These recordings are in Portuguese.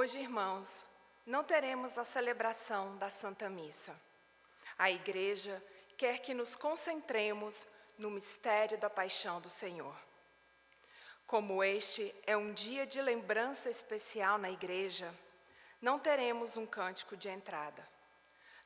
Hoje, irmãos, não teremos a celebração da Santa Missa. A Igreja quer que nos concentremos no mistério da paixão do Senhor. Como este é um dia de lembrança especial na Igreja, não teremos um cântico de entrada.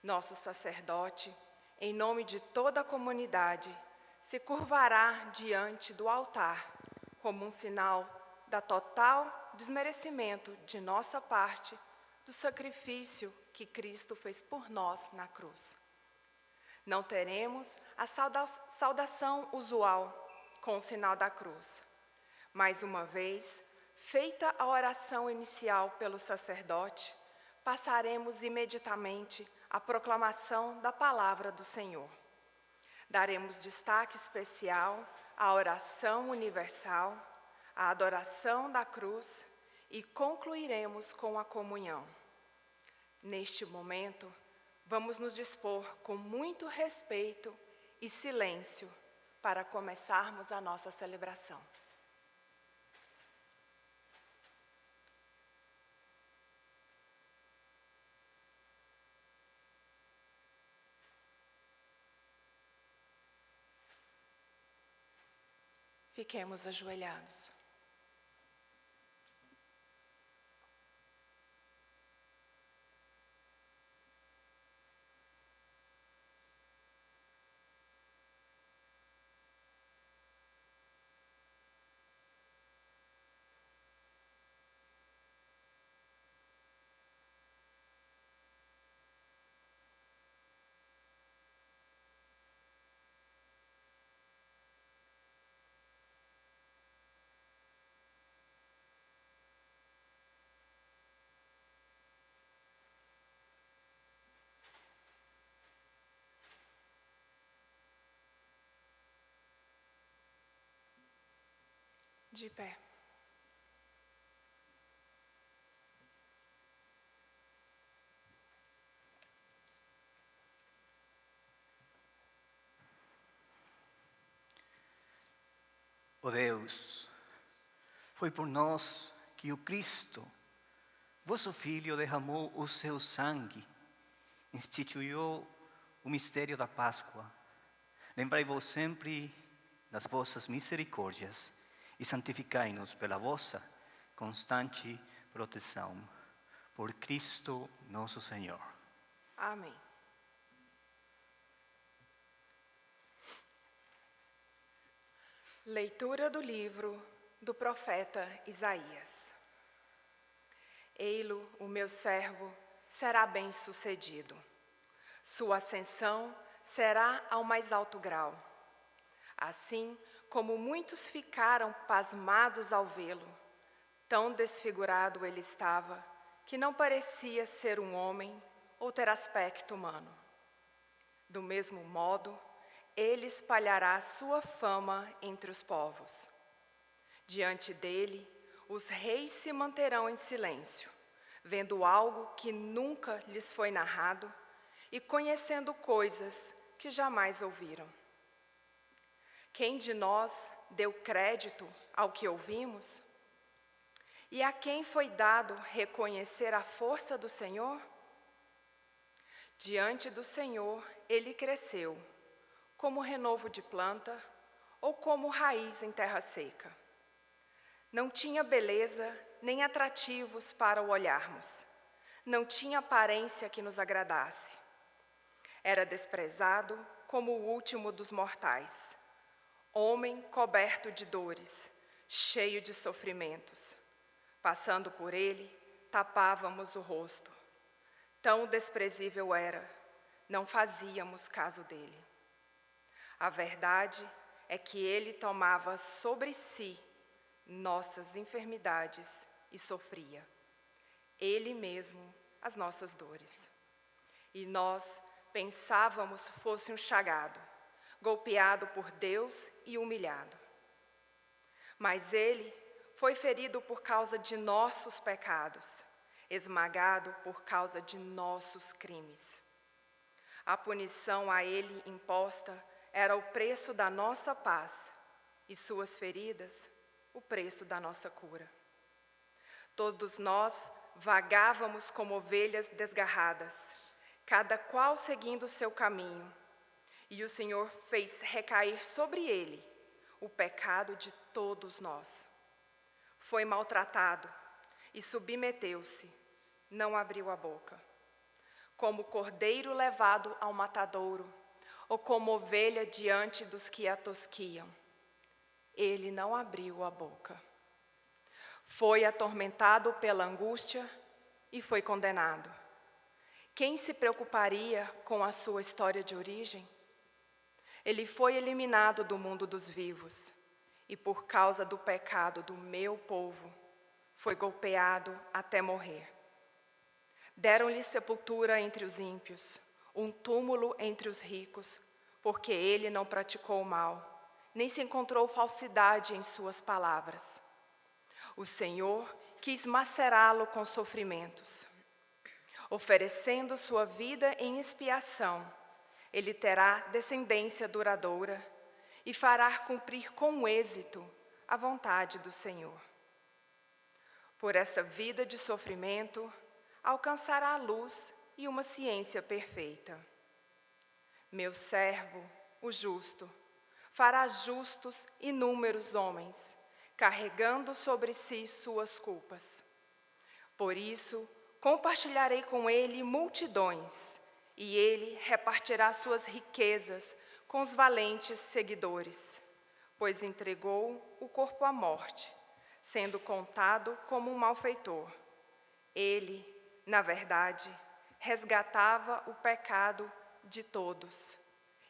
Nosso sacerdote, em nome de toda a comunidade, se curvará diante do altar como um sinal da total desmerecimento de nossa parte do sacrifício que Cristo fez por nós na cruz. Não teremos a saudação usual com o sinal da cruz. Mais uma vez, feita a oração inicial pelo sacerdote, passaremos imediatamente à proclamação da palavra do Senhor. Daremos destaque especial à oração universal, à adoração da cruz e concluiremos com a comunhão. Neste momento, vamos nos dispor com muito respeito e silêncio para começarmos a nossa celebração. Fiquemos ajoelhados. De pé. Ó Deus, foi por nós que o Cristo, vosso Filho, derramou o seu sangue, instituiu o mistério da Páscoa. Lembrai-vos sempre das vossas misericórdias e santificai-nos pela vossa constante proteção. Por Cristo nosso Senhor. Amém. Leitura do livro do profeta Isaías. Ei-lo, o meu servo, será bem-sucedido. Sua ascensão será ao mais alto grau. Assim como muitos ficaram pasmados ao vê-lo, tão desfigurado ele estava, que não parecia ser um homem ou ter aspecto humano. Do mesmo modo, ele espalhará sua fama entre os povos. Diante dele, os reis se manterão em silêncio, vendo algo que nunca lhes foi narrado e conhecendo coisas que jamais ouviram. Quem de nós deu crédito ao que ouvimos? E a quem foi dado reconhecer a força do Senhor? Diante do Senhor ele cresceu, como renovo de planta ou como raiz em terra seca. Não tinha beleza nem atrativos para o olharmos. Não tinha aparência que nos agradasse. Era desprezado como o último dos mortais. Homem coberto de dores, cheio de sofrimentos. Passando por ele, tapávamos o rosto. Tão desprezível era, não fazíamos caso dele. A verdade é que ele tomava sobre si nossas enfermidades e sofria. Ele mesmo as nossas dores. E nós pensávamos fosse um chagado, golpeado por Deus e humilhado. Mas ele foi ferido por causa de nossos pecados, esmagado por causa de nossos crimes. A punição a ele imposta era o preço da nossa paz, e suas feridas, o preço da nossa cura. Todos nós vagávamos como ovelhas desgarradas, cada qual seguindo o seu caminho, e o Senhor fez recair sobre ele o pecado de todos nós. Foi maltratado e submeteu-se, não abriu a boca. Como cordeiro levado ao matadouro, ou como ovelha diante dos que a tosquiam, ele não abriu a boca. Foi atormentado pela angústia e foi condenado. Quem se preocuparia com a sua história de origem? Ele foi eliminado do mundo dos vivos e, por causa do pecado do meu povo, foi golpeado até morrer. Deram-lhe sepultura entre os ímpios, um túmulo entre os ricos, porque ele não praticou o mal, nem se encontrou falsidade em suas palavras. O Senhor quis macerá-lo com sofrimentos. Oferecendo sua vida em expiação, ele terá descendência duradoura e fará cumprir com êxito a vontade do Senhor. Por esta vida de sofrimento, alcançará a luz e uma ciência perfeita. Meu servo, o justo, fará justos inúmeros homens, carregando sobre si suas culpas. Por isso, compartilharei com ele multidões, e ele repartirá suas riquezas com os valentes seguidores, pois entregou o corpo à morte, sendo contado como um malfeitor. Ele, na verdade, resgatava o pecado de todos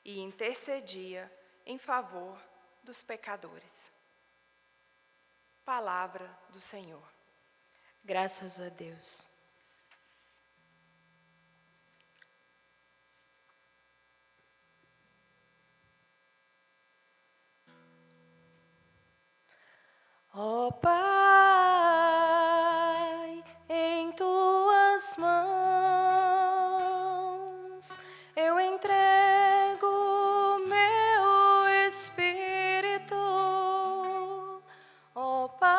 e intercedia em favor dos pecadores. Palavra do Senhor. Graças a Deus. Ó Pai, em tuas mãos eu entrego meu espírito. Ó Pai,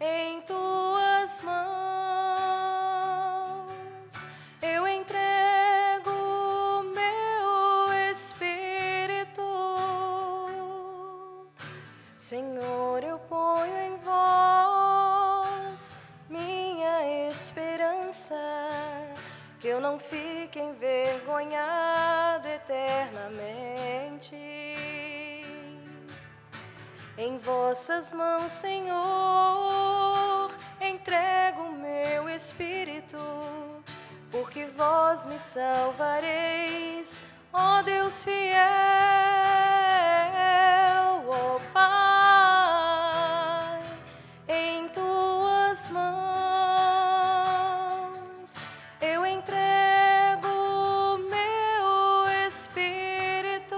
em tuas mãos eu entrego meu espírito. Senhor, eu ponho em vós minha esperança, que eu não fique envergonhado eternamente. Em vossas mãos, Senhor, entrego meu espírito, porque vós me salvareis, ó Deus fiel. Ó Pai, em tuas mãos eu entrego meu espírito.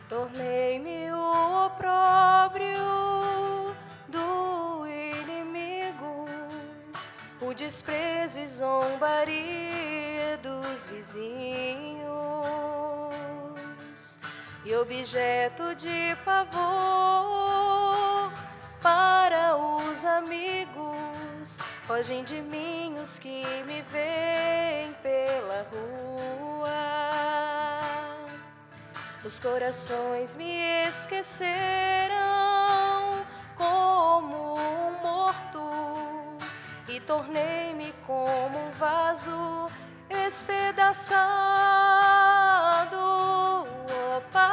Tornei-me o opróbrio do inimigo, o desprezo e zombaria dos vizinhos, e objeto de pavor para os amigos. Fogem de mim os que me veem pela rua. Os corações me esqueceram como um morto, e tornei-me como um vaso espedaçado. Ó Pai,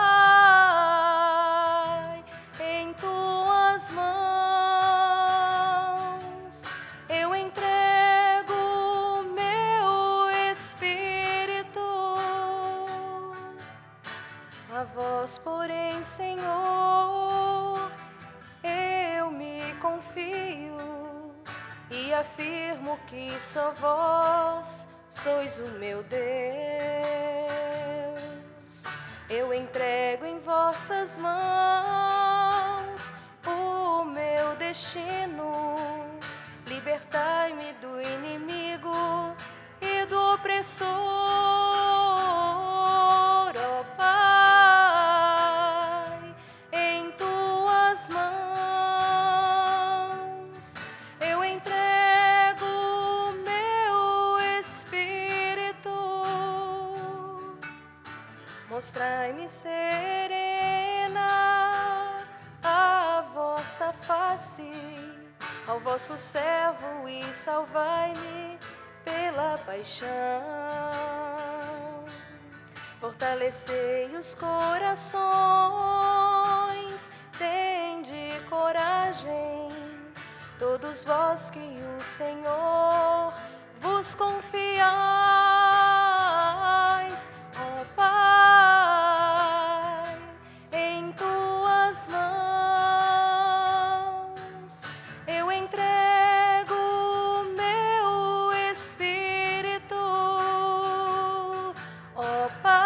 em tuas mãos eu entrego meu espírito. A vós, porém, Senhor, eu me confio. afirmo que só vós sois o meu Deus. Eu entrego em vossas mãos o meu destino. Libertai-me do inimigo e do opressor, ó Pai, em tuas mãos eu entrego o meu espírito. Mostrai-me serena a vossa face ao vosso servo e salvai-me pela paixão. Fortalecei os corações, tende coragem, todos vós que o Senhor vos confiais, ó Pai, em tuas mãos eu entrego o meu espírito, ó Pai,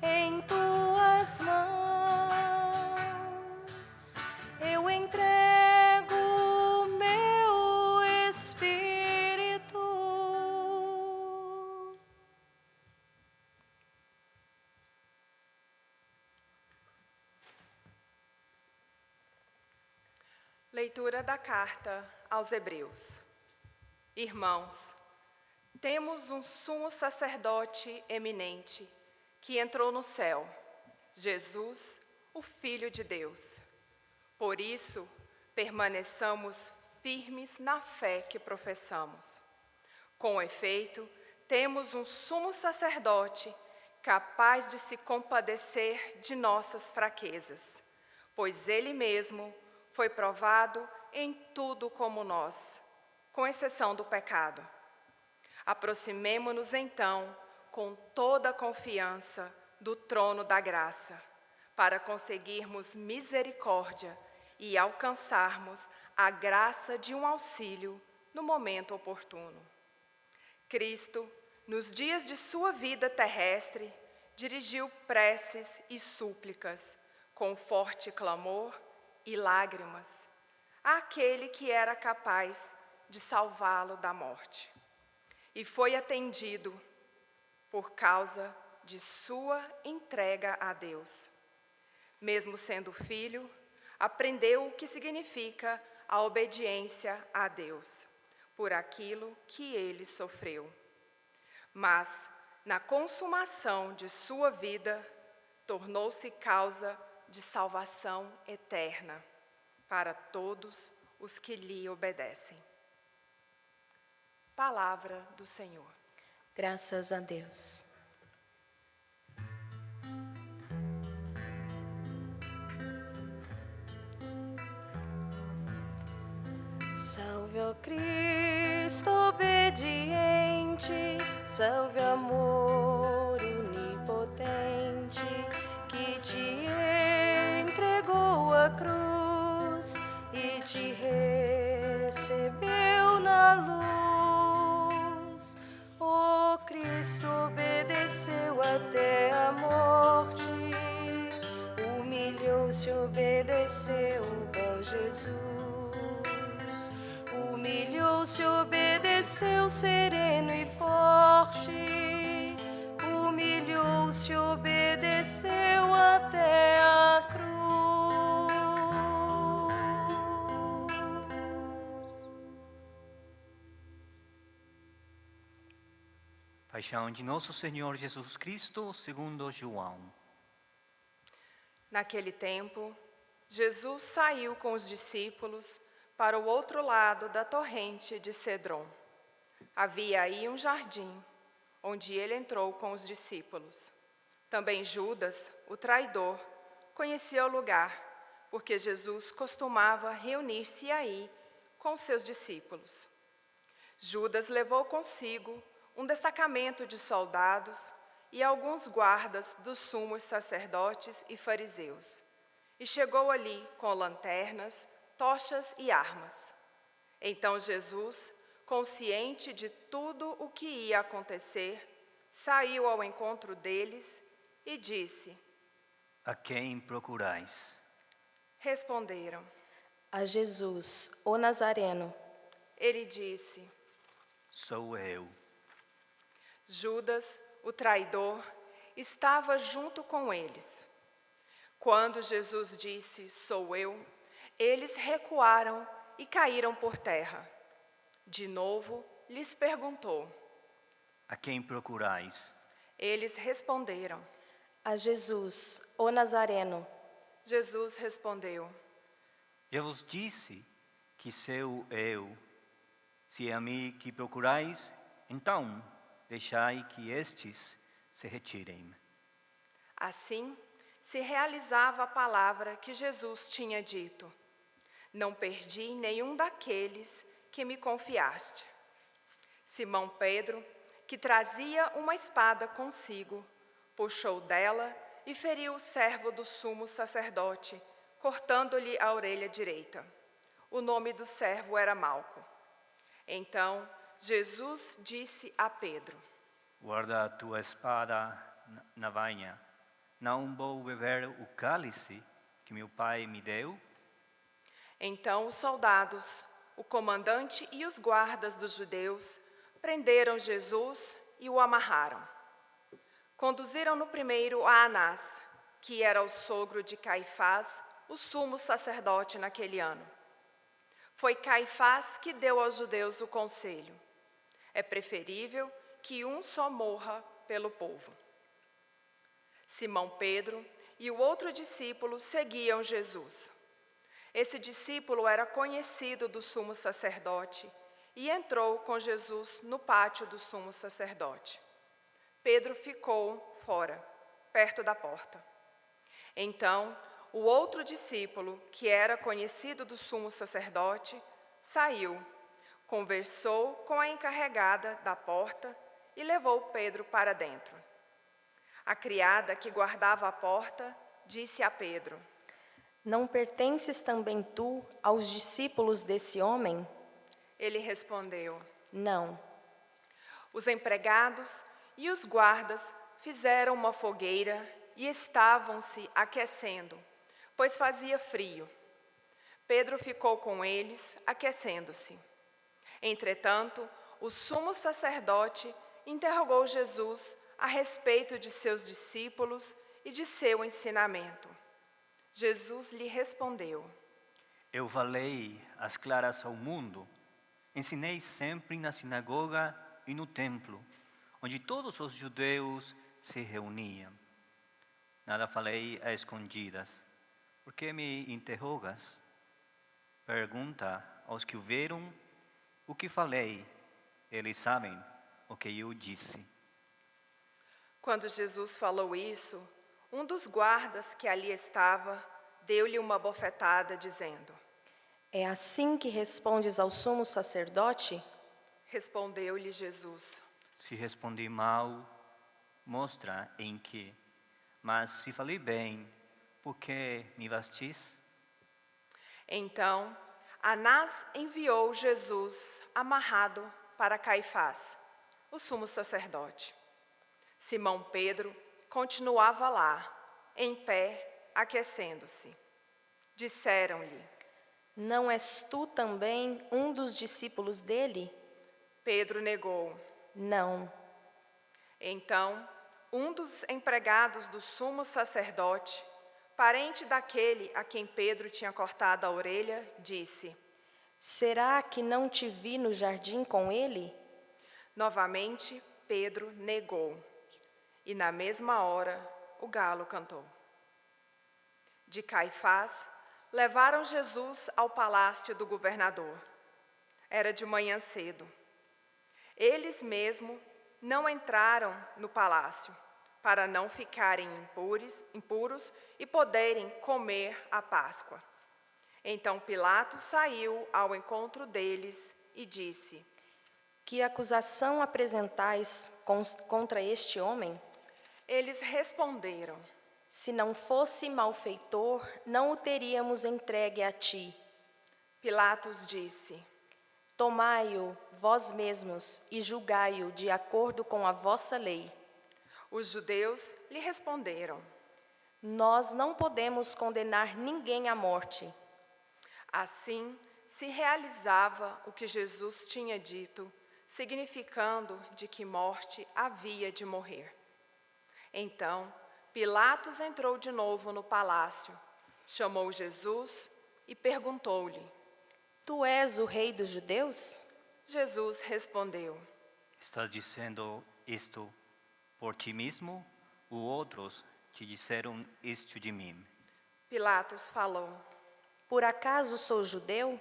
em tuas mãos eu entrego o meu espírito. Leitura da carta aos Hebreus. Irmãos, temos um sumo sacerdote eminente que entrou no céu, Jesus, o Filho de Deus. Por isso, permaneçamos firmes na fé que professamos. Com efeito, temos um sumo sacerdote capaz de se compadecer de nossas fraquezas, pois ele mesmo foi provado em tudo como nós, com exceção do pecado. Aproximemo-nos então com toda a confiança do trono da graça, para conseguirmos misericórdia e alcançarmos a graça de um auxílio no momento oportuno. Cristo, nos dias de sua vida terrestre, dirigiu preces e súplicas, com forte clamor e lágrimas, àquele que era capaz de salvá-lo da morte. E foi atendido por causa de sua entrega a Deus. Mesmo sendo filho, aprendeu o que significa a obediência a Deus, por aquilo que ele sofreu. Mas, na consumação de sua vida, tornou-se causa de salvação eterna para todos os que lhe obedecem. Palavra do Senhor. Graças a Deus. Salve, ó Cristo obediente, salve, amor onipotente, que te entregou a cruz e te recebeu na luz. O Cristo obedeceu até a morte, humilhou-se, obedeceu, ó Jesus. Humilhou-se, obedeceu, sereno e forte. Humilhou-se, obedeceu até a cruz. Paixão de nosso Senhor Jesus Cristo, segundo João. Naquele tempo, Jesus saiu com os discípulos para o outro lado da torrente de Cedron. Havia aí um jardim, onde ele entrou com os discípulos. Também Judas, o traidor, conhecia o lugar, porque Jesus costumava reunir-se aí com seus discípulos. Judas levou consigo um destacamento de soldados e alguns guardas dos sumos sacerdotes e fariseus, e chegou ali com lanternas, tochas e armas. Então Jesus, consciente de tudo o que ia acontecer, saiu ao encontro deles e disse: A quem procurais? Responderam. A Jesus, o Nazareno. Ele disse: Sou eu. Judas, o traidor, estava junto com eles. Quando Jesus disse: Sou eu, eles recuaram e caíram por terra. De novo, lhes perguntou. A quem procurais? Eles responderam. A Jesus, o Nazareno. Jesus respondeu. Já vos disse que sou eu. Se é a mim que procurais, então deixai que estes se retirem. Assim, se realizava a palavra que Jesus tinha dito. Não perdi nenhum daqueles que me confiaste. Simão Pedro, que trazia uma espada consigo, puxou dela e feriu o servo do sumo sacerdote, cortando-lhe a orelha direita. O nome do servo era Malco. Então, Jesus disse a Pedro: Guarda a tua espada na vaina. Não vou beber o cálice que meu pai me deu? Então os soldados, o comandante e os guardas dos judeus prenderam Jesus e o amarraram. Conduziram-no primeiro a Anás, que era o sogro de Caifás, o sumo sacerdote naquele ano. Foi Caifás que deu aos judeus o conselho: é preferível que um só morra pelo povo. Simão Pedro e o outro discípulo seguiam Jesus. Esse discípulo era conhecido do sumo sacerdote e entrou com Jesus no pátio do sumo sacerdote. Pedro ficou fora, perto da porta. Então, o outro discípulo, que era conhecido do sumo sacerdote, saiu, conversou com a encarregada da porta e levou Pedro para dentro. A criada que guardava a porta disse a Pedro: Não pertences também tu aos discípulos desse homem? Ele respondeu: Não. Os empregados e os guardas fizeram uma fogueira e estavam se aquecendo, pois fazia frio. Pedro ficou com eles, aquecendo-se. Entretanto, o sumo sacerdote interrogou Jesus a respeito de seus discípulos e de seu ensinamento. Jesus lhe respondeu: Eu falei às claras ao mundo. Ensinei sempre na sinagoga e no templo, onde todos os judeus se reuniam. Nada falei a escondidas. Por que me interrogas? Pergunta aos que o viram o que falei. Eles sabem o que eu disse. Quando Jesus falou isso, um dos guardas que ali estava deu-lhe uma bofetada, dizendo: É assim que respondes ao sumo sacerdote? Respondeu-lhe Jesus: Se respondi mal, mostra em que. Mas se falei bem, por que me bastis? Então, Anás enviou Jesus amarrado para Caifás, o sumo sacerdote. Simão Pedro continuava lá, em pé, aquecendo-se. Disseram-lhe: Não és tu também um dos discípulos dele? Pedro negou. Não. Então, um dos empregados do sumo sacerdote, parente daquele a quem Pedro tinha cortado a orelha, disse: Será que não te vi no jardim com ele? Novamente, Pedro negou. E na mesma hora, o galo cantou. De Caifás, levaram Jesus ao palácio do governador. Era de manhã cedo. Eles mesmos não entraram no palácio, para não ficarem impuros e poderem comer a Páscoa. Então Pilatos saiu ao encontro deles e disse: Que acusação apresentais contra este homem? Eles responderam: Se não fosse malfeitor, não o teríamos entregue a ti. Pilatos disse: Tomai-o vós mesmos e julgai-o de acordo com a vossa lei. Os judeus lhe responderam: Nós não podemos condenar ninguém à morte. Assim se realizava o que Jesus tinha dito, significando de que morte havia de morrer. Então, Pilatos entrou de novo no palácio, chamou Jesus e perguntou-lhe: Tu és o rei dos judeus? Jesus respondeu: ¿Estás dizendo isto por ti mesmo ou outros te disseram isto de mim? Pilatos falou: Por acaso sou judeu?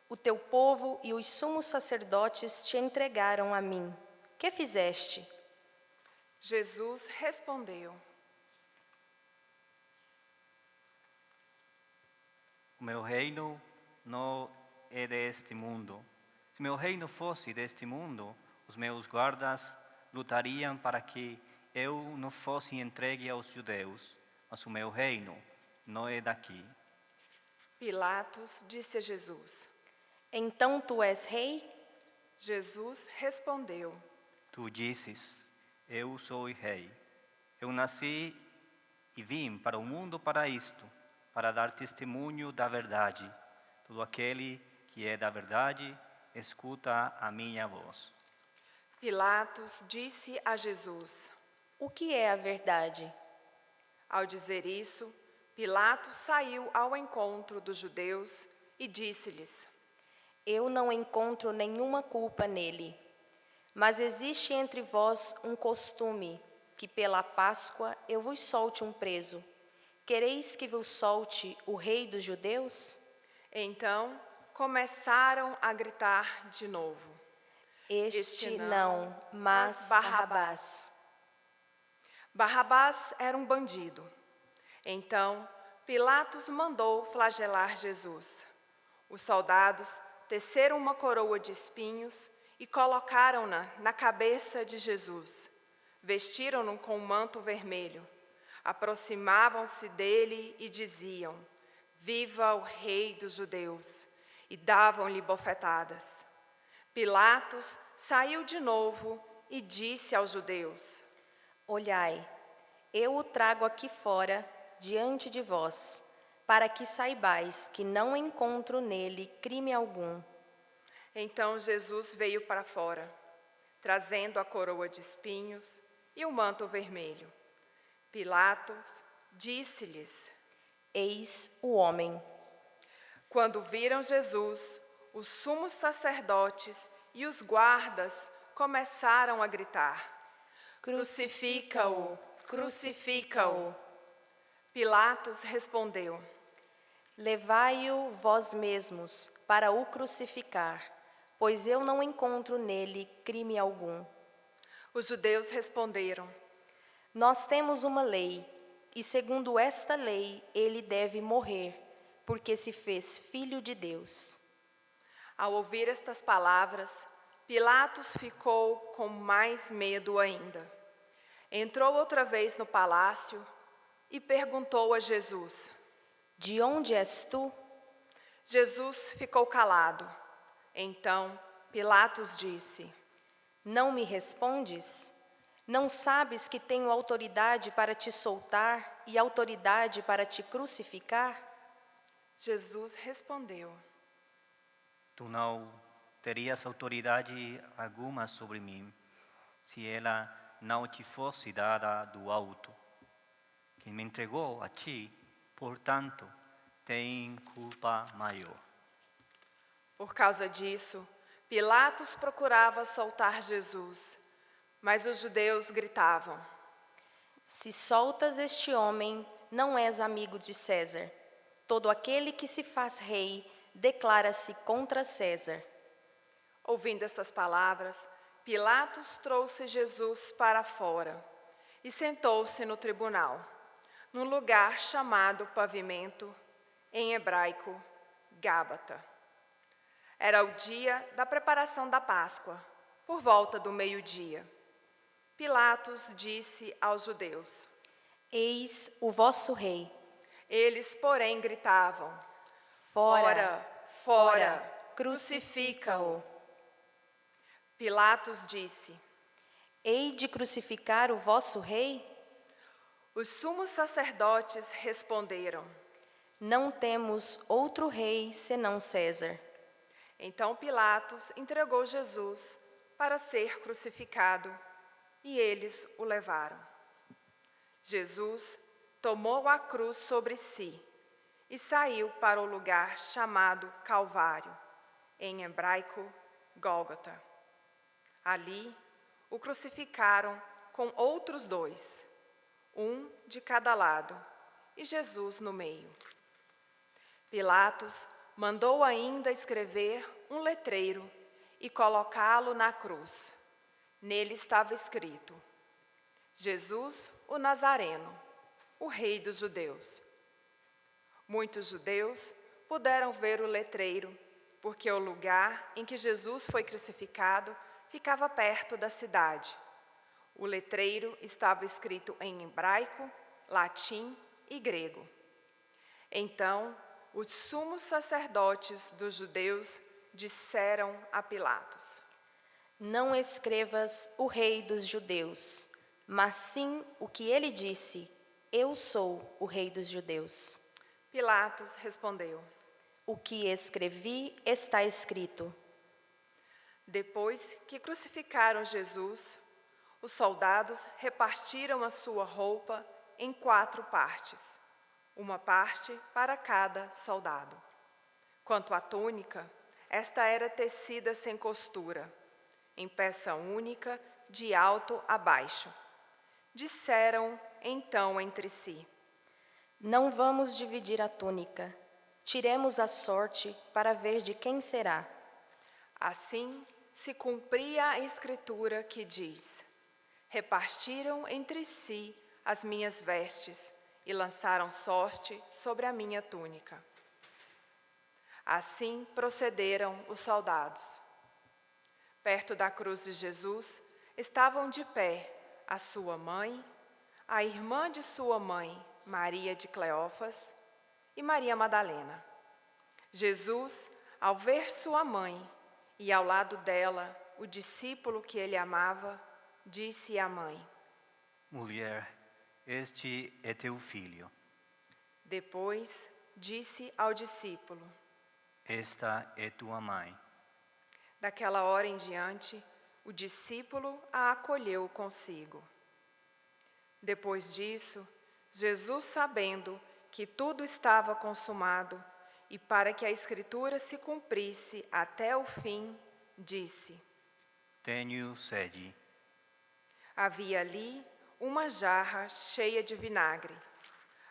O teu povo e os sumos sacerdotes te entregaram a mim. Que fizeste? Jesus respondeu: O meu reino não é deste mundo. Se meu reino fosse deste mundo, os meus guardas lutariam para que eu não fosse entregue aos judeus, mas o meu reino não é daqui. Pilatos disse a Jesus. Então tu és rei? Jesus respondeu: Tu dizes, eu sou rei. Eu nasci e vim para o mundo para isto, para dar testemunho da verdade. Todo aquele que é da verdade, escuta a minha voz. Pilatos disse a Jesus. O que é a verdade? Ao dizer isso, Pilatos saiu ao encontro dos judeus e disse-lhes: Eu não encontro nenhuma culpa nele. Mas existe entre vós um costume, que pela Páscoa eu vos solte um preso. Quereis que vos solte o rei dos judeus? Então começaram a gritar de novo: Este não, mas Barrabás. Barrabás era um bandido. Então Pilatos mandou flagelar Jesus. Os soldados teceram uma coroa de espinhos e colocaram-na na cabeça de Jesus. Vestiram-no com um manto vermelho. Aproximavam-se dele e diziam: Viva o rei dos judeus! E davam-lhe bofetadas. Pilatos saiu de novo e disse aos judeus: Olhai, eu o trago aqui fora, diante de vós, para que saibais que não encontro nele crime algum. Então Jesus veio para fora, trazendo a coroa de espinhos e o manto vermelho. Pilatos disse-lhes: Eis o homem. Quando viram Jesus, os sumos sacerdotes e os guardas começaram a gritar: Crucifica-o! Crucifica-o! Pilatos respondeu: Levai-o vós mesmos para o crucificar, pois eu não encontro nele crime algum. Os judeus responderam: Nós temos uma lei, e segundo esta lei ele deve morrer, porque se fez filho de Deus. Ao ouvir estas palavras, Pilatos ficou com mais medo ainda. Entrou outra vez no palácio e perguntou a Jesus: De onde és tu? Jesus ficou calado. Então Pilatos disse: Não me respondes? Não sabes que tenho autoridade para te soltar e autoridade para te crucificar? Jesus respondeu: Tu não terias autoridade alguma sobre mim, se ela não te fosse dada do alto. Quem me entregou a ti, portanto, tem culpa maior. Por causa disso, Pilatos procurava soltar Jesus, mas os judeus gritavam: Se soltas este homem, não és amigo de César. Todo aquele que se faz rei declara-se contra César. Ouvindo estas palavras, Pilatos trouxe Jesus para fora e sentou-se no tribunal, num lugar chamado Pavimento, em hebraico, Gábata. Era o dia da preparação da Páscoa, por volta do meio-dia. Pilatos disse aos judeus: Eis o vosso rei. Eles, porém, gritavam: Fora, Fora, fora, crucifica-o. Pilatos disse: Hei de crucificar o vosso rei? Os sumos sacerdotes responderam: Não temos outro rei senão César. Então Pilatos entregou Jesus para ser crucificado, e eles o levaram. Jesus tomou a cruz sobre si e saiu para o lugar chamado Calvário, em hebraico, Gólgota. Ali o crucificaram com outros 2, um de cada lado, e Jesus no meio. Pilatos mandou ainda escrever um letreiro e colocá-lo na cruz. Nele estava escrito: Jesus, o Nazareno, o Rei dos Judeus. Muitos judeus puderam ver o letreiro, porque o lugar em que Jesus foi crucificado ficava perto da cidade. O letreiro estava escrito em hebraico, latim e grego. Então, os sumos sacerdotes dos judeus disseram a Pilatos: Não escrevas o rei dos judeus, mas sim o que ele disse: Eu sou o rei dos judeus. Pilatos respondeu: O que escrevi está escrito. Depois que crucificaram Jesus, os soldados repartiram a sua roupa em 4 partes, uma parte para cada soldado. Quanto à túnica, esta era tecida sem costura, em peça única, de alto a baixo. Disseram então entre si: Não vamos dividir a túnica. Tiremos a sorte para ver de quem será. Assim se cumpria a escritura que diz: Repartiram entre si as minhas vestes e lançaram sorte sobre a minha túnica. Assim procederam os soldados. Perto da cruz de Jesus estavam de pé a sua mãe, a irmã de sua mãe, Maria de Cleófas, e Maria Madalena. Jesus, ao ver sua mãe e ao lado dela o discípulo que ele amava, disse à mãe: Mulher, este é teu filho. Depois disse ao discípulo: Esta é tua mãe. Daquela hora em diante, o discípulo a acolheu consigo. Depois disso, Jesus, sabendo que tudo estava consumado e para que a Escritura se cumprisse até o fim, disse: Tenho sede. Havia ali uma jarra cheia de vinagre.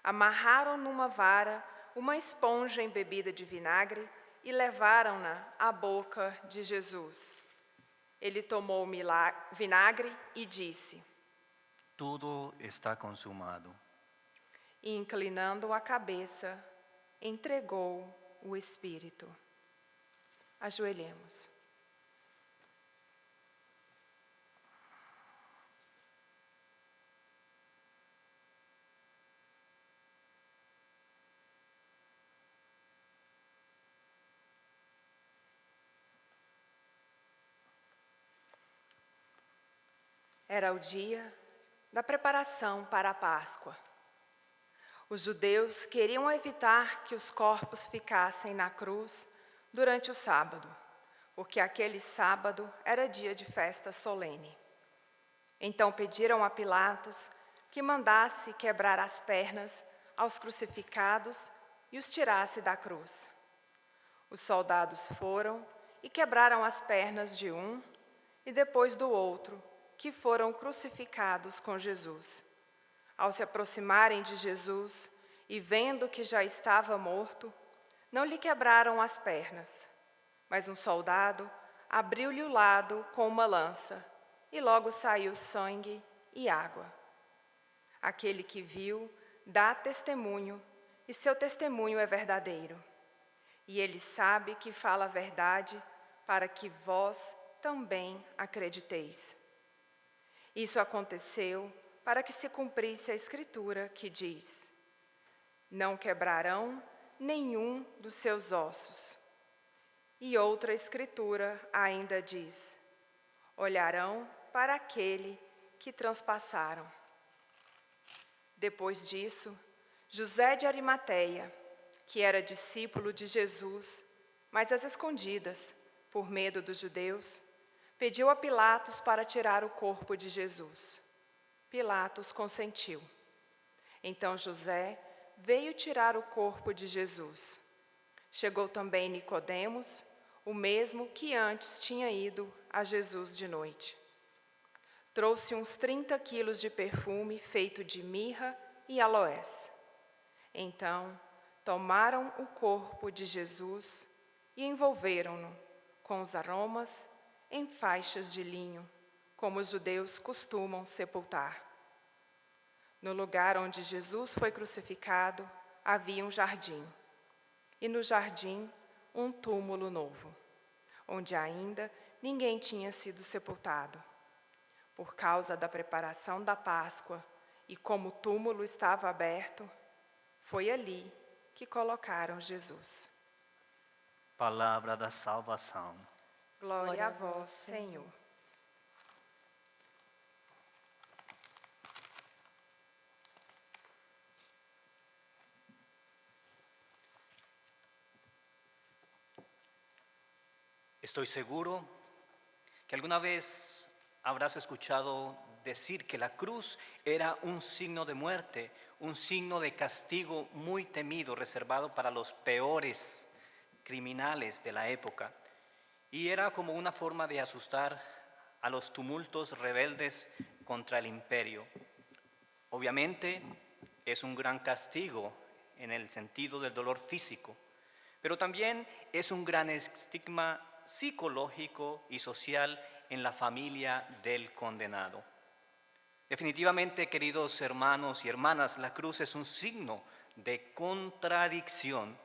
Amarraram numa vara uma esponja embebida de vinagre e levaram-na à boca de Jesus. Ele tomou o vinagre e disse: Tudo está consumado. E, inclinando a cabeça, entregou o Espírito. Ajoelhemos. Era o dia da preparação para a Páscoa. Os judeus queriam evitar que os corpos ficassem na cruz durante o sábado, porque aquele sábado era dia de festa solene. Então pediram a Pilatos que mandasse quebrar as pernas aos crucificados e os tirasse da cruz. Os soldados foram e quebraram as pernas de um e depois do outro, que foram crucificados com Jesus. Ao se aproximarem de Jesus e vendo que já estava morto, não lhe quebraram as pernas, mas um soldado abriu-lhe o lado com uma lança, e logo saiu sangue e água. Aquele que viu dá testemunho, e seu testemunho é verdadeiro. E ele sabe que fala a verdade, para que vós também acrediteis. Isso aconteceu para que se cumprisse a Escritura que diz: Não quebrarão nenhum dos seus ossos. E outra escritura ainda diz: olharão para aquele que transpassaram. Depois disso, José de Arimateia, que era discípulo de Jesus, mas às escondidas, por medo dos judeus, pediu a Pilatos para tirar o corpo de Jesus. Pilatos consentiu. Então José veio tirar o corpo de Jesus. Chegou também Nicodemos, o mesmo que antes tinha ido a Jesus de noite. Trouxe uns 30 quilos de perfume feito de mirra e aloés. Então, tomaram o corpo de Jesus e envolveram-no com os aromas em faixas de linho, como os judeus costumam sepultar. No lugar onde Jesus foi crucificado, havia um jardim, e no jardim um túmulo novo, onde ainda ninguém tinha sido sepultado. Por causa da preparação da Páscoa e como o túmulo estava aberto, foi ali que colocaram Jesus. Palavra da salvação. Glória a vós, Senhor. Estoy seguro que alguna vez habrás escuchado decir que la cruz era un signo de muerte, un signo de castigo muy temido, reservado para los peores criminales de la época. Y era como una forma de asustar a los tumultos rebeldes contra el imperio. Obviamente es un gran castigo en el sentido del dolor físico, pero también es un gran estigma psicológico y social en la familia del condenado. Definitivamente, queridos hermanos y hermanas, la cruz es un signo de contradicción.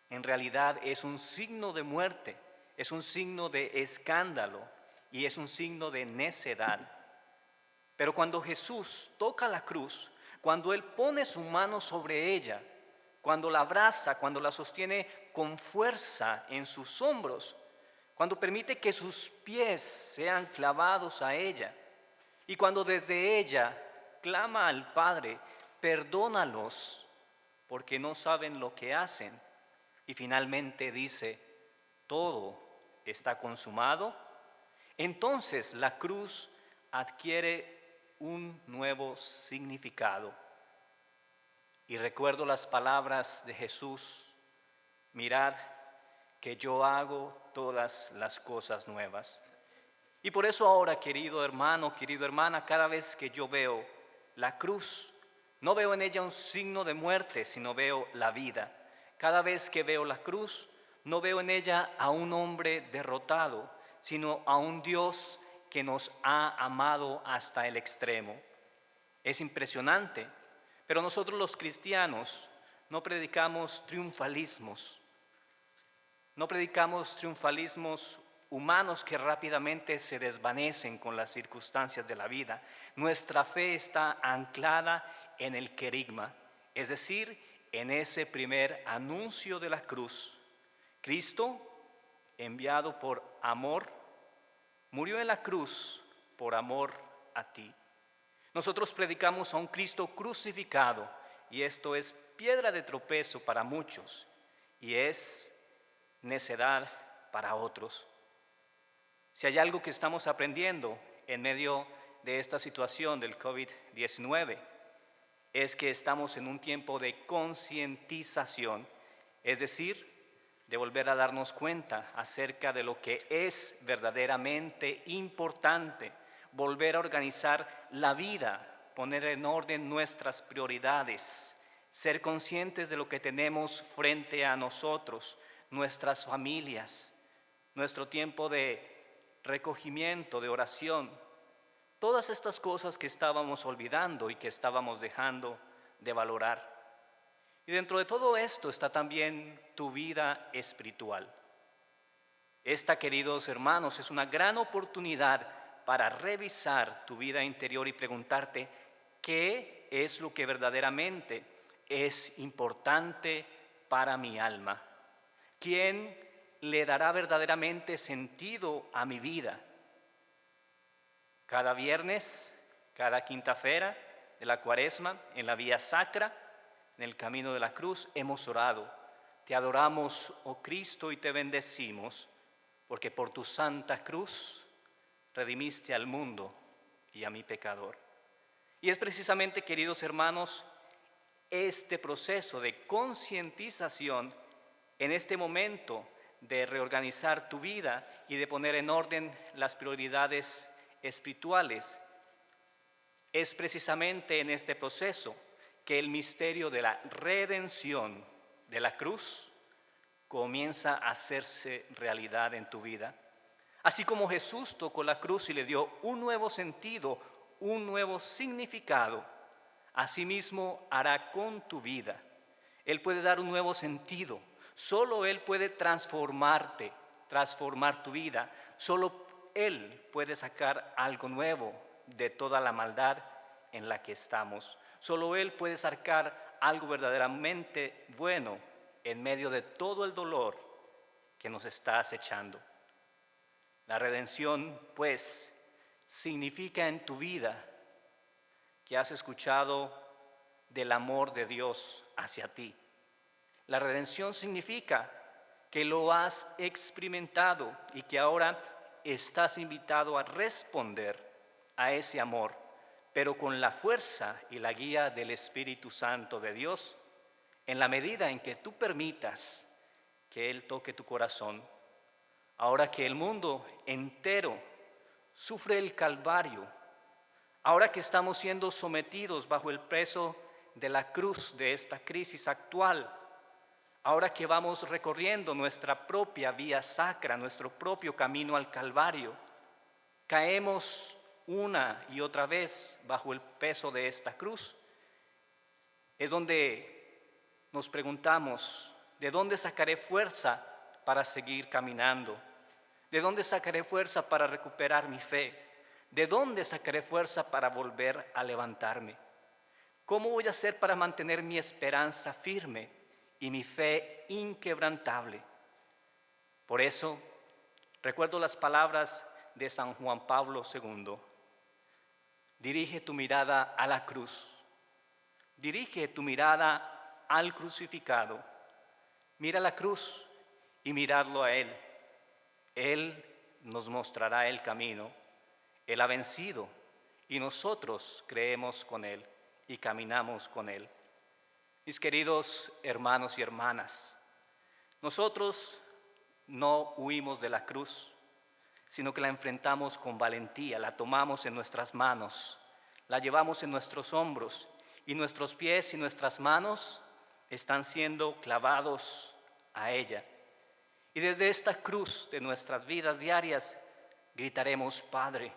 En realidad es un signo de muerte, es un signo de escándalo y es un signo de necedad. Pero cuando Jesús toca la cruz, cuando Él pone su mano sobre ella, cuando la abraza, cuando la sostiene con fuerza en sus hombros, cuando permite que sus pies sean clavados a ella, y cuando desde ella clama al Padre, perdónalos, porque no saben lo que hacen, y finalmente dice, todo está consumado, entonces la cruz adquiere un nuevo significado. Y recuerdo las palabras de Jesús, mirad que yo hago todas las cosas nuevas. Y por eso ahora, querido hermano, querida hermana, cada vez que yo veo la cruz, no veo en ella un signo de muerte, sino veo la vida. Cada vez que veo la cruz, no veo en ella a un hombre derrotado, sino a un Dios que nos ha amado hasta el extremo. Es impresionante, pero nosotros los cristianos no predicamos triunfalismos. No predicamos triunfalismos humanos que rápidamente se desvanecen con las circunstancias de la vida. Nuestra fe está anclada en el querigma, es decir, en ese primer anuncio de la cruz. Cristo, enviado por amor, murió en la cruz por amor a ti. Nosotros predicamos a un Cristo crucificado y esto es piedra de tropiezo para muchos y es necedad para otros. Si hay algo que estamos aprendiendo en medio de esta situación del COVID-19, es que estamos en un tiempo de concientización, es decir, de volver a darnos cuenta acerca de lo que es verdaderamente importante, volver a organizar la vida, poner en orden nuestras prioridades, ser conscientes de lo que tenemos frente a nosotros, nuestras familias, nuestro tiempo de recogimiento, de oración, todas estas cosas que estábamos olvidando y que estábamos dejando de valorar. Y dentro de todo esto está también tu vida espiritual. Esta, queridos hermanos, es una gran oportunidad para revisar tu vida interior y preguntarte qué es lo que verdaderamente es importante para mi alma. ¿Quién le dará verdaderamente sentido a mi vida. Cada viernes, cada quinta-feira de la Cuaresma, en la vía sacra, en el camino de la cruz, hemos orado. Te adoramos, oh Cristo, y te bendecimos, porque por tu santa cruz redimiste al mundo y a mi pecador. Y es precisamente, queridos hermanos, este proceso de concientización en este momento de reorganizar tu vida y de poner en orden las prioridades espirituales. Es precisamente en este proceso que el misterio de la redención de la cruz comienza a hacerse realidad en tu vida. Así como Jesús tocó la cruz y le dio un nuevo sentido, un nuevo significado, asimismo hará con tu vida. Él puede dar un nuevo sentido. Solo Él puede transformarte, transformar tu vida. Solo Él puede sacar algo nuevo de toda la maldad en la que estamos. Solo Él puede sacar algo verdaderamente bueno en medio de todo el dolor que nos está acechando. La redención, pues, significa en tu vida que has escuchado del amor de Dios hacia ti. La redención significa que lo has experimentado y que ahora estás invitado a responder a ese amor, pero con la fuerza y la guía del Espíritu Santo de Dios, en la medida en que tú permitas que Él toque tu corazón. Ahora que el mundo entero sufre el Calvario, ahora que estamos siendo sometidos bajo el peso de la cruz de esta crisis actual, ahora que vamos recorriendo nuestra propia vía sacra, nuestro propio camino al Calvario, caemos una y otra vez bajo el peso de esta cruz. Es donde nos preguntamos, ¿de dónde sacaré fuerza para seguir caminando? ¿De dónde sacaré fuerza para recuperar mi fe? ¿De dónde sacaré fuerza para volver a levantarme? ¿Cómo voy a hacer para mantener mi esperanza firme y mi fe inquebrantable? Por eso, recuerdo las palabras de San Juan Pablo II. Dirige tu mirada a la cruz. Dirige tu mirada al crucificado. Mira la cruz y miradlo a Él. Él nos mostrará el camino. Él ha vencido y nosotros creemos con Él y caminamos con Él. Mis queridos hermanos y hermanas, nosotros no huimos de la cruz, sino que la enfrentamos con valentía, la tomamos en nuestras manos, la llevamos en nuestros hombros y nuestros pies y nuestras manos están siendo clavados a ella. Y desde esta cruz de nuestras vidas diarias gritaremos: Padre,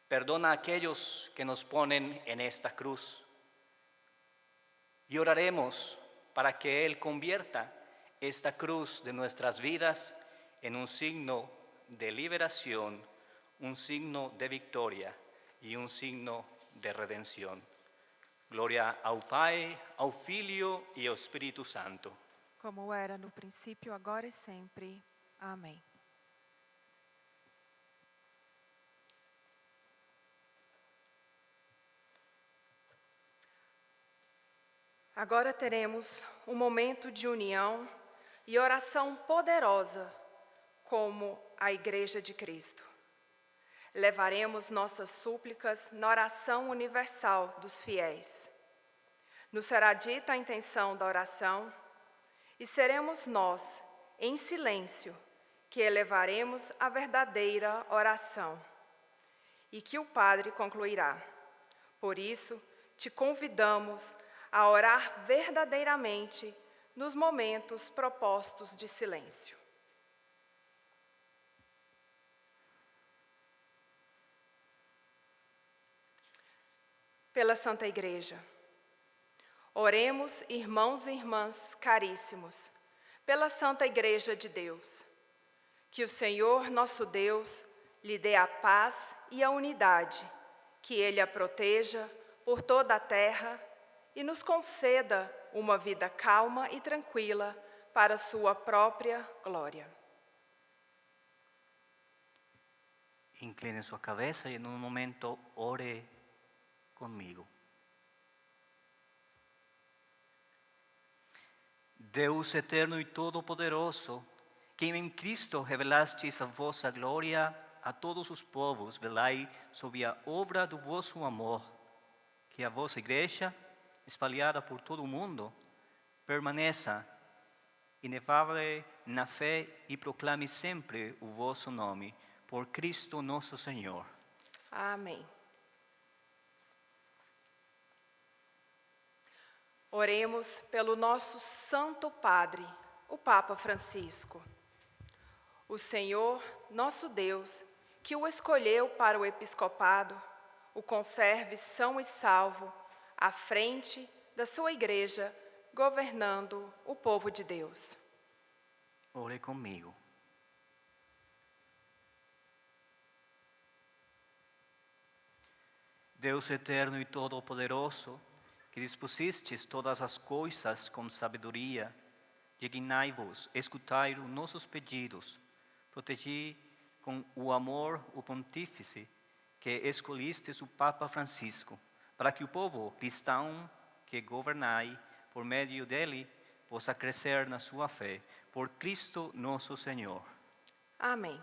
perdona a aquellos que nos ponen en esta cruz. Y oraremos para que Él convierta esta cruz de nuestras vidas en un signo de liberación, un signo de victoria y un signo de redención. Gloria ao Pai, ao Filho e ao Espírito Santo. Como era no princípio, agora e sempre. Amém. Agora teremos um momento de união e oração poderosa como a Igreja de Cristo. Levaremos nossas súplicas na oração universal dos fiéis. Nos será dita a intenção da oração e seremos nós, em silêncio, que elevaremos a verdadeira oração e que o Padre concluirá. Por isso, te convidamos a orar verdadeiramente nos momentos propostos de silêncio. Pela Santa Igreja. Oremos, irmãos e irmãs caríssimos, pela Santa Igreja de Deus. Que o Senhor, nosso Deus, lhe dê a paz e a unidade, que Ele a proteja por toda a terra e nos conceda uma vida calma e tranquila para sua própria glória. Incline sua cabeça e, num momento, ore comigo. Deus eterno e todo-poderoso, que em Cristo revelastes a vossa glória a todos os povos, velai sobre a obra do vosso amor, que a vossa igreja, espalhada por todo o mundo, permaneça inefável na fé e proclame sempre o vosso nome, por Cristo nosso Senhor. Amém. Oremos pelo nosso Santo Padre, o Papa Francisco. O Senhor, nosso Deus, que o escolheu para o episcopado, o conserve são e salvo, à frente da sua igreja, governando o povo de Deus. Ore comigo. Deus eterno e todo-poderoso, que dispusestes todas as coisas com sabedoria, dignai-vos escutai os nossos pedidos, protegi com o amor o pontífice, que escolhistes o Papa Francisco, para que o povo cristão que governai, por meio dele, possa crescer na sua fé, por Cristo nosso Senhor. Amém.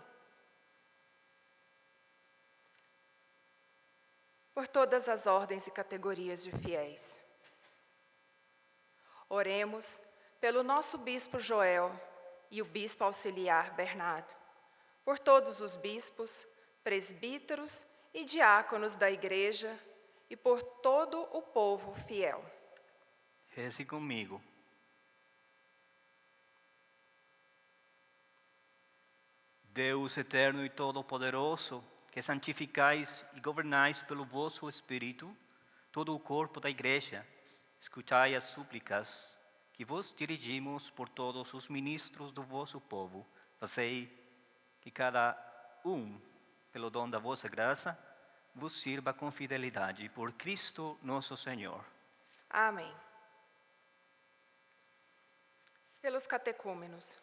Por todas as ordens e categorias de fiéis. Oremos pelo nosso bispo Joel e o bispo auxiliar Bernardo, por todos os bispos, presbíteros e diáconos da igreja e por todo o povo fiel. Reze comigo. Deus eterno e todo-poderoso, que santificais e governais pelo vosso Espírito todo o corpo da Igreja, escutai as súplicas que vos dirigimos por todos os ministros do vosso povo. Fazei que cada pelo dom da vossa graça, vos sirva com fidelidade, por Cristo nosso Senhor. Amém. Pelos catecúmenos.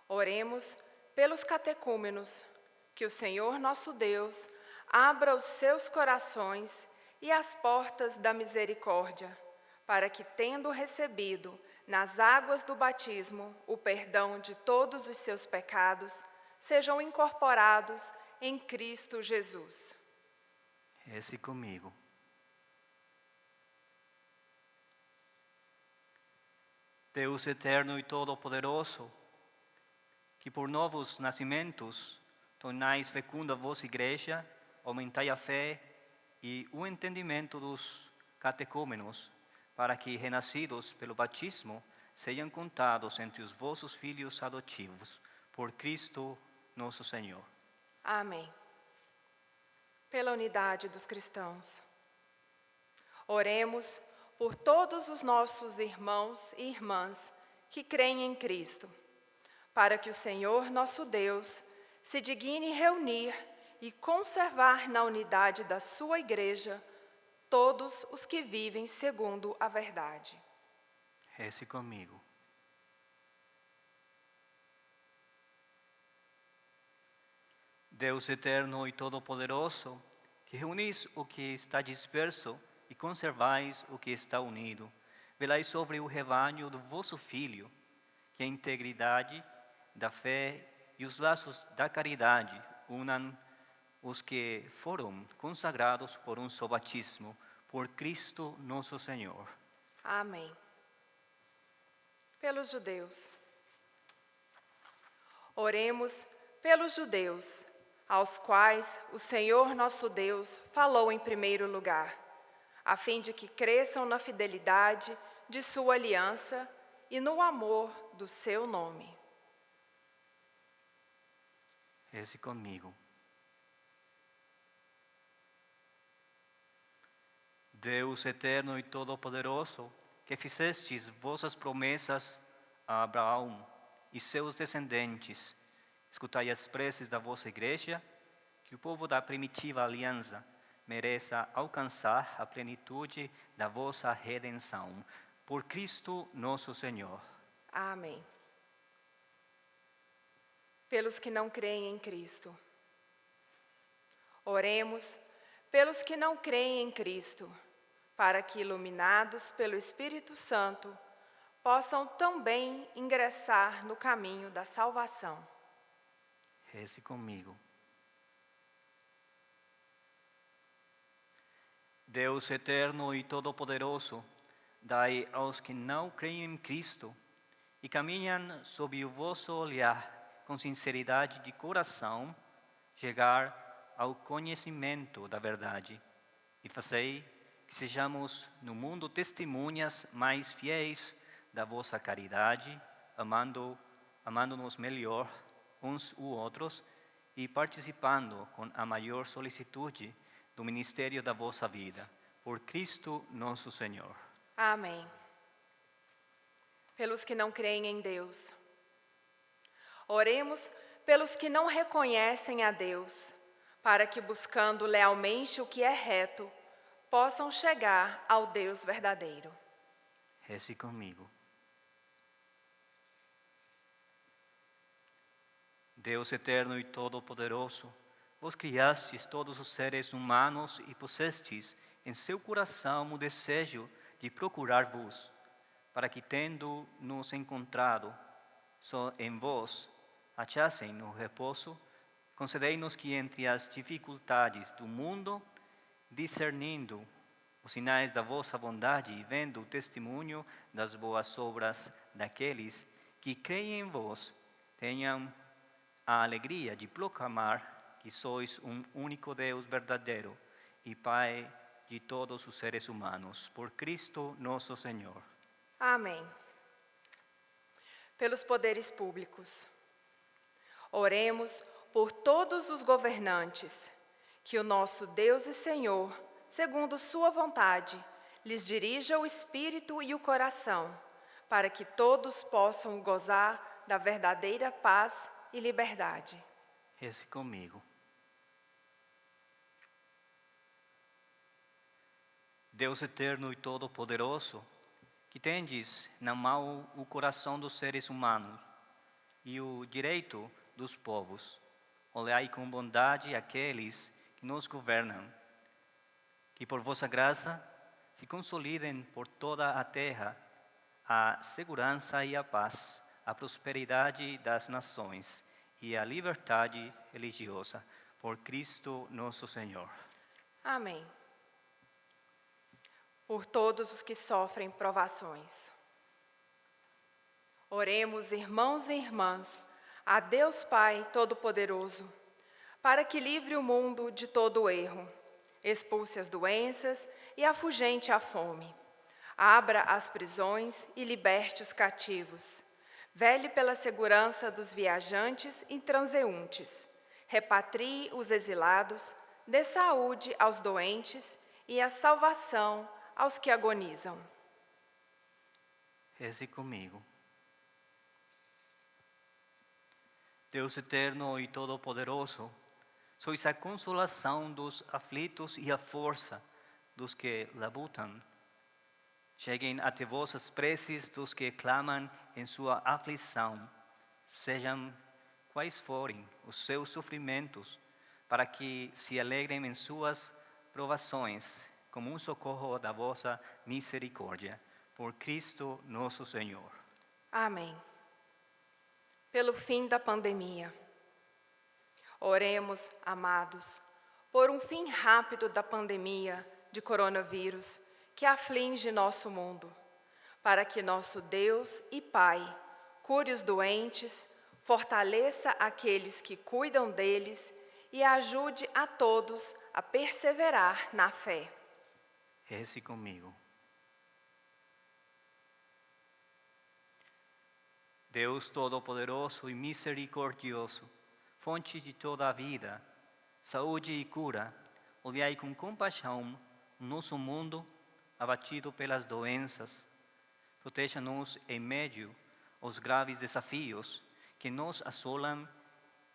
Oremos pelos catecúmenos, que o Senhor nosso Deus abra os seus corações e as portas da misericórdia, para que, tendo recebido nas águas do batismo o perdão de todos os seus pecados, sejam incorporados em Cristo Jesus. Reze comigo. Deus eterno e todo-poderoso, que por novos nascimentos tornais fecunda a vossa igreja, aumentai a fé e o entendimento dos catecúmenos, para que, renascidos pelo batismo, sejam contados entre os vossos filhos adotivos, por Cristo nosso Senhor. Amém. Pela unidade dos cristãos. Oremos por todos os nossos irmãos e irmãs que creem em Cristo, para que o Senhor nosso Deus se digne reunir e conservar na unidade da sua igreja todos os que vivem segundo a verdade. Reze comigo. Deus eterno e todo-poderoso, que reunis o que está disperso e conservais o que está unido, velai sobre o rebanho do vosso Filho, que a integridade da fé e os laços da caridade unam os que foram consagrados por um só batismo, por Cristo nosso Senhor. Amém. Pelos judeus. Oremos pelos judeus, aos quais o Senhor nosso Deus falou em primeiro lugar, a fim de que cresçam na fidelidade de sua aliança e no amor do seu nome. Reze comigo. Deus eterno e todo-poderoso, que fizestes vossas promessas a Abraão e seus descendentes, escutai as preces da vossa igreja, que o povo da primitiva aliança mereça alcançar a plenitude da vossa redenção. Por Cristo nosso Senhor. Amém. Pelos que não creem em Cristo. Oremos pelos que não creem em Cristo, para que, iluminados pelo Espírito Santo, possam também ingressar no caminho da salvação. Reze comigo. Deus eterno e todo-poderoso, dai aos que não creem em Cristo e caminham sob o vosso olhar com sinceridade de coração, chegar ao conhecimento da verdade e fazei que sejamos no mundo testemunhas mais fiéis da vossa caridade, amando-nos melhor uns os outros e participando com a maior solicitude do ministério da vossa vida. Por Cristo nosso Senhor. Amém. Pelos que não creem em Deus. Oremos pelos que não reconhecem a Deus, para que, buscando lealmente o que é reto, possam chegar ao Deus verdadeiro. Reze comigo. Deus eterno e todo-poderoso, vos criastes todos os seres humanos e pusestes em seu coração o desejo de procurar-vos, para que, tendo-nos encontrado só em vós, achassem no repouso, concedei-nos que entre as dificuldades do mundo, discernindo os sinais da vossa bondade e vendo o testemunho das boas obras daqueles que creem em vós, tenham a alegria de proclamar que sois um único Deus verdadeiro e Pai de todos os seres humanos. Por Cristo nosso Senhor. Amém. Pelos poderes públicos. Oremos por todos os governantes, que o nosso Deus e Senhor, segundo sua vontade, lhes dirija o espírito e o coração, para que todos possam gozar da verdadeira paz e liberdade. Reze comigo. Deus eterno e todo-poderoso, que tendes na mão o coração dos seres humanos e o direito dos povos, olhai com bondade aqueles que nos governam, que por vossa graça se consolidem por toda a terra a segurança e a paz, a prosperidade das nações e a liberdade religiosa. Por Cristo nosso Senhor. Amém. Por todos os que sofrem provações. Oremos, irmãos e irmãs, a Deus Pai Todo-Poderoso, para que livre o mundo de todo o erro, expulse as doenças e afugente a fome, abra as prisões e liberte os cativos, vele pela segurança dos viajantes e transeuntes, repatrie os exilados, dê saúde aos doentes e a salvação aos que agonizam. Reze comigo. Deus eterno e todo-poderoso, sois a consolação dos aflitos e a força dos que labutam. Cheguem até vós as preces dos que clamam em sua aflição, sejam quais forem os seus sofrimentos, para que se alegrem em suas provações, como um socorro da vossa misericórdia. Por Cristo nosso Senhor. Amém. Pelo fim da pandemia. Oremos, amados, por um fim rápido da pandemia de coronavírus que aflige nosso mundo, para que nosso Deus e Pai cure os doentes, fortaleça aqueles que cuidam deles e ajude a todos a perseverar na fé. Reze comigo. Deus Todo-Poderoso e Misericordioso, fonte de toda a vida, saúde e cura, olhai com compaixão o nosso mundo abatido pelas doenças. Proteja-nos em meio aos graves desafios que nos assolam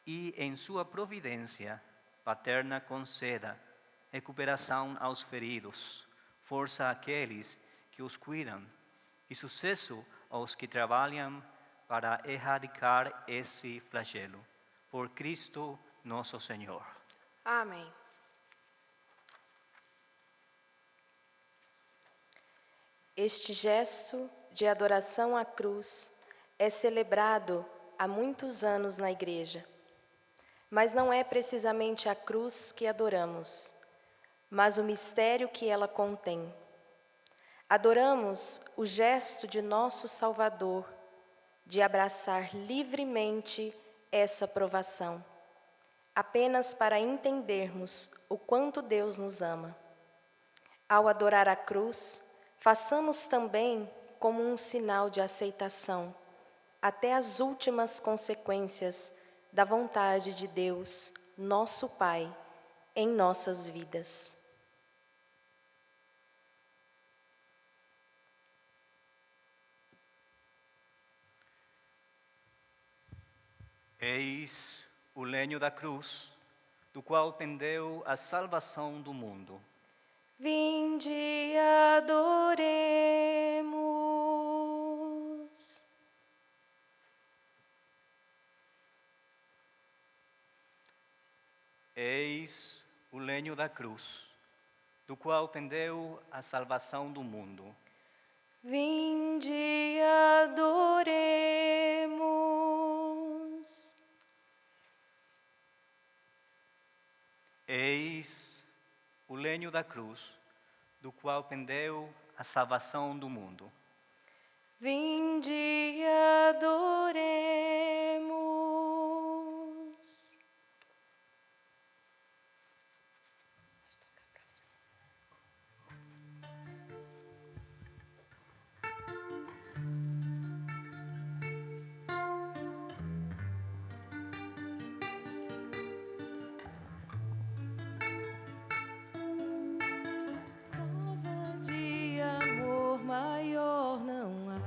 e, em sua providência paterna, conceda recuperação aos feridos, força àqueles que os cuidam e sucesso aos que trabalham para erradicar esse flagelo. Por Cristo nosso Senhor. Amém. Este gesto de adoração à cruz é celebrado há muitos anos na Igreja. Mas não é precisamente a cruz que adoramos, mas o mistério que ela contém. Adoramos o gesto de nosso Salvador de abraçar livremente essa provação, apenas para entendermos o quanto Deus nos ama. Ao adorar a cruz, façamos também como um sinal de aceitação, até as últimas consequências da vontade de Deus, nosso Pai, em nossas vidas. Eis o lenho da cruz, do qual pendeu a salvação do mundo. Vinde e adoremos. Eis o lenho da cruz, do qual pendeu a salvação do mundo. Vinde e adoremos. Eis o lenho da cruz, do qual pendeu a salvação do mundo. Vinde e adoremos. Prova de amor maior não há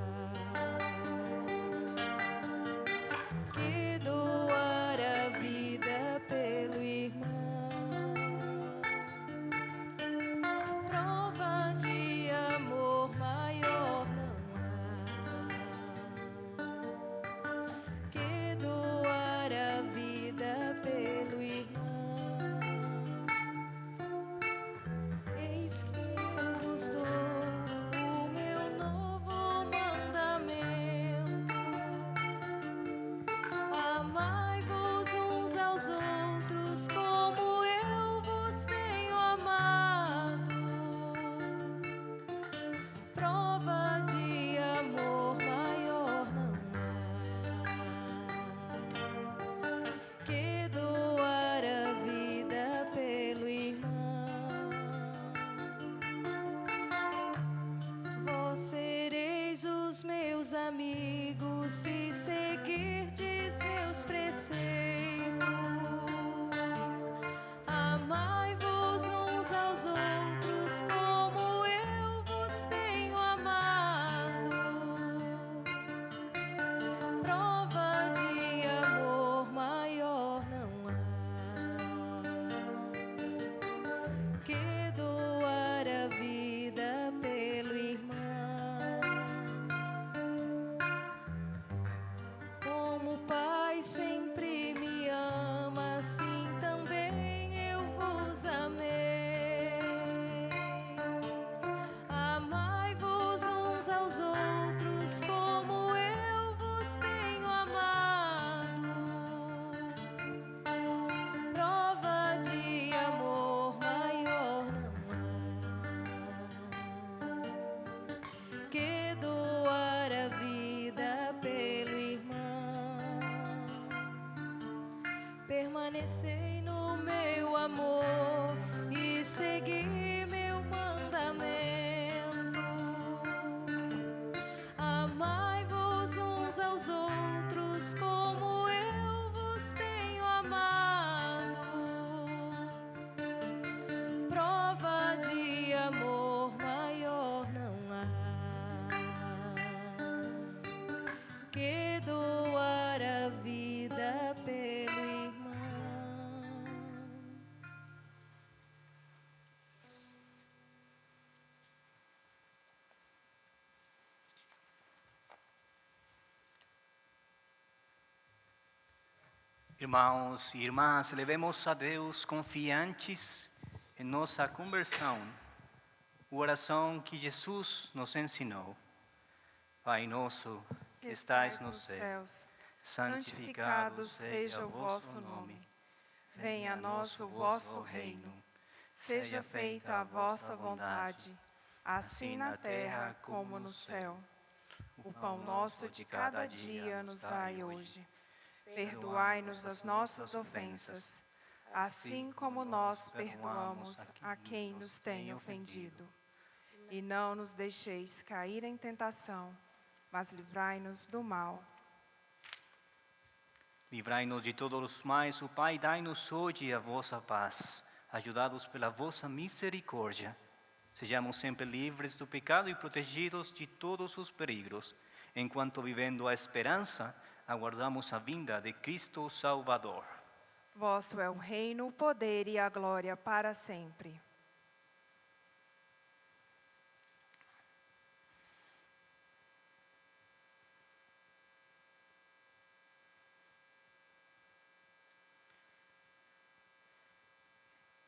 que doar a vida pelo irmão. Prova de amor maior não há que doar a vida pelo irmão. Eis que eu vos dou o meu novo mandamento: amai-vos uns aos outros como eu vos tenho amado. Prova de amor maior não há que doar a vida pelo irmão. Vós sereis os meus amigos se seguirdes meus preceitos. Amai-vos uns aos outros como eu vos tenho amado. Prova de amor maior não há que doar a vida pelo irmão. Como o Pai sempre me ama, assim também eu vos amei. Amai-vos uns aos outros como eu vos tenho amado. Prova de amor maior não há que doar a vida pelo irmão. Permanecei no meu amor e segui meu mandamento. Amai-vos uns aos outros como eu vos tenho amado. Prova de amor maior não há que doar a vida pelo irmão. Irmãos e irmãs, elevemos a Deus confiantes em nossa conversão, a oração que Jesus nos ensinou. Pai nosso, que estais nos céus, santificado seja o vosso nome. Venha a nós o vosso reino. Seja feita a vossa vontade, assim na terra como no céu. O pão nosso de cada dia nos dai hoje. Perdoai-nos as nossas ofensas, assim como nós perdoamos a quem nos tem ofendido. E não nos deixeis cair em tentação, mas livrai-nos do mal. Livrai-nos de todos os mais, o Pai, dai-nos hoje a vossa paz. Ajudados pela vossa misericórdia, sejamos sempre livres do pecado e protegidos de todos os perigos, enquanto vivendo a esperança, aguardamos a vinda de Cristo Salvador. Vosso é o reino, o poder e a glória para sempre.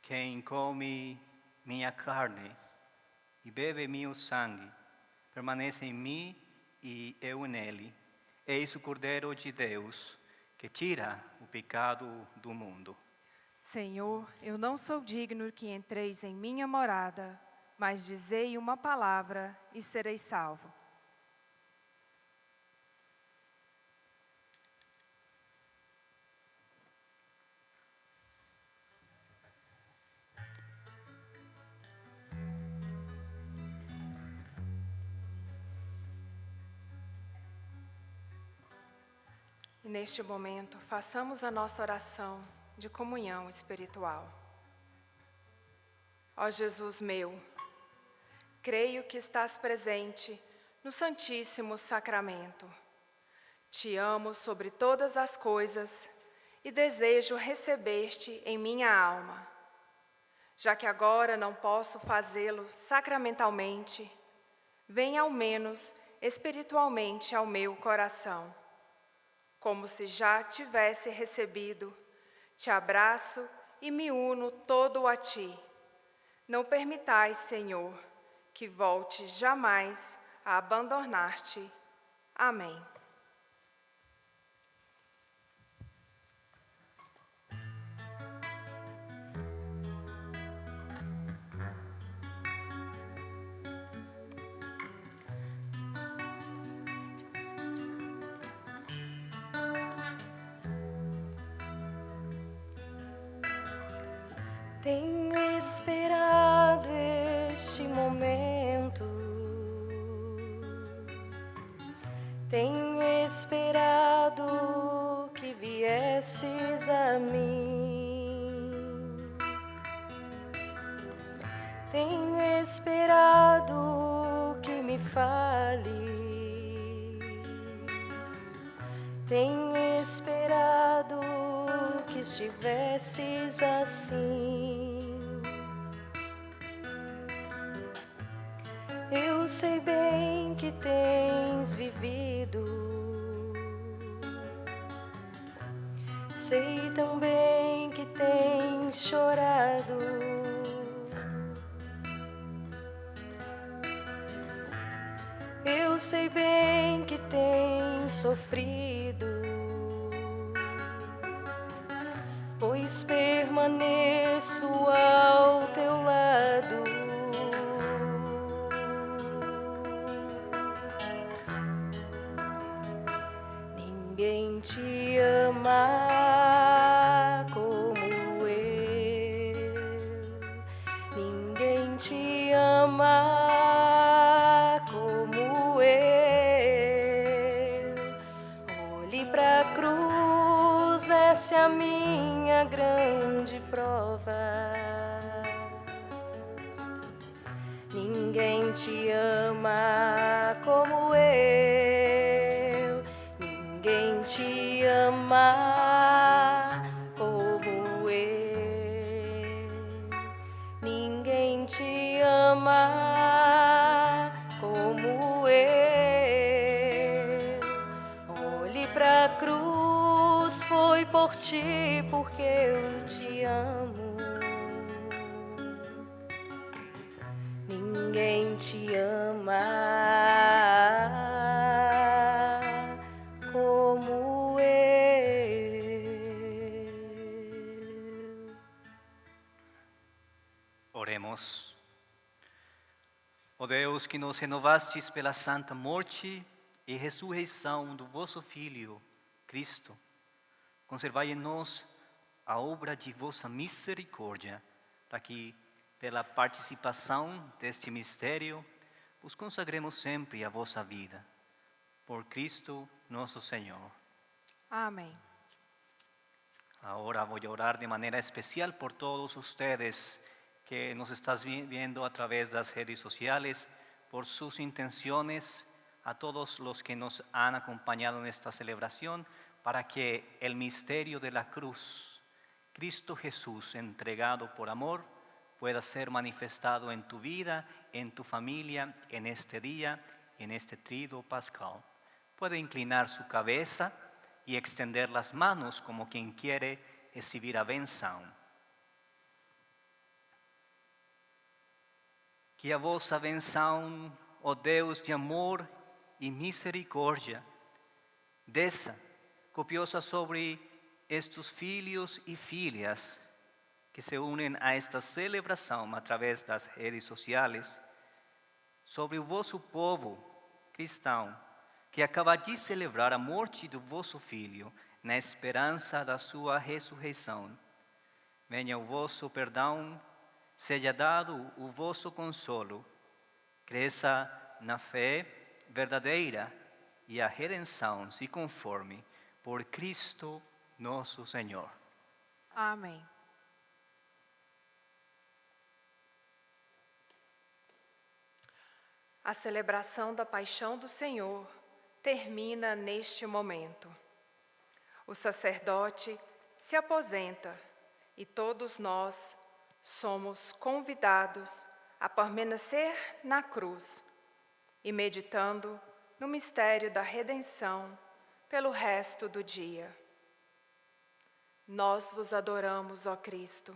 Quem come minha carne e bebe meu sangue, permanece em mim e eu nele. Eis o Cordeiro de Deus, que tira o pecado do mundo. Senhor, eu não sou digno que entreis em minha morada, mas dizei uma palavra e serei salvo. E neste momento, façamos a nossa oração de comunhão espiritual. Ó Jesus meu, creio que estás presente no Santíssimo Sacramento. Te amo sobre todas as coisas e desejo receber-te em minha alma. Já que agora não posso fazê-lo sacramentalmente, vem ao menos espiritualmente ao meu coração. Como se já tivesse recebido, te abraço e me uno todo a ti. Não permitais, Senhor, que volte jamais a abandonar-te. Amém. Tenho esperado este momento, tenho esperado que viesses a mim, tenho esperado que me fales, tenho esperado que estivesses assim. Eu sei bem que tens vivido, sei tão bem que tens chorado. Eu sei bem que tens sofrido, pois permaneço ao teu lado. Ninguém te ama como eu, ninguém te ama como eu. Olhe pra cruz, essa é a minha grande prova. Ninguém te ama como eu, ninguém te ama como eu, ninguém te ama como eu. Olhe pra cruz, cruz foi por ti, porque eu te amo. Ninguém te ama como eu. Oremos. Ó Deus, que nos renovastes pela santa morte e ressurreição do vosso Filho, Cristo, conservai em nós a obra de vossa misericórdia, para que, pela participação deste mistério, os consagremos sempre à vossa vida. Por Cristo nosso Senhor. Amém. Ahora voy a orar de manera especial por todos ustedes que nos estás viendo a través de las redes sociales, por sus intenciones, a todos los que nos han acompañado en esta celebración, para que el misterio de la cruz, Cristo Jesús entregado por amor, pueda ser manifestado en tu vida, en tu familia, en este día, en este trido pascal. Puede inclinar su cabeza y extender las manos como quien quiere recibir a benção. Que a vossa benção, ó Deus de amor e misericórdia, desça copiosa sobre estes filhos e filhas que se unem a esta celebração através das redes sociais, sobre o vosso povo cristão, que acaba de celebrar a morte do vosso Filho, na esperança da sua ressurreição. Venha o vosso perdão, seja dado o vosso consolo, cresça na fé verdadeira e a redenção se conforme por Cristo nosso Senhor. Amém. A celebração da paixão do Senhor termina neste momento. O sacerdote se aposenta e todos nós somos convidados a permanecer na cruz e meditando no mistério da redenção pelo resto do dia. Nós vos adoramos, ó Cristo,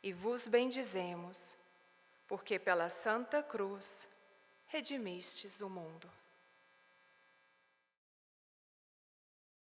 e vos bendizemos, porque pela Santa Cruz redimistes o mundo.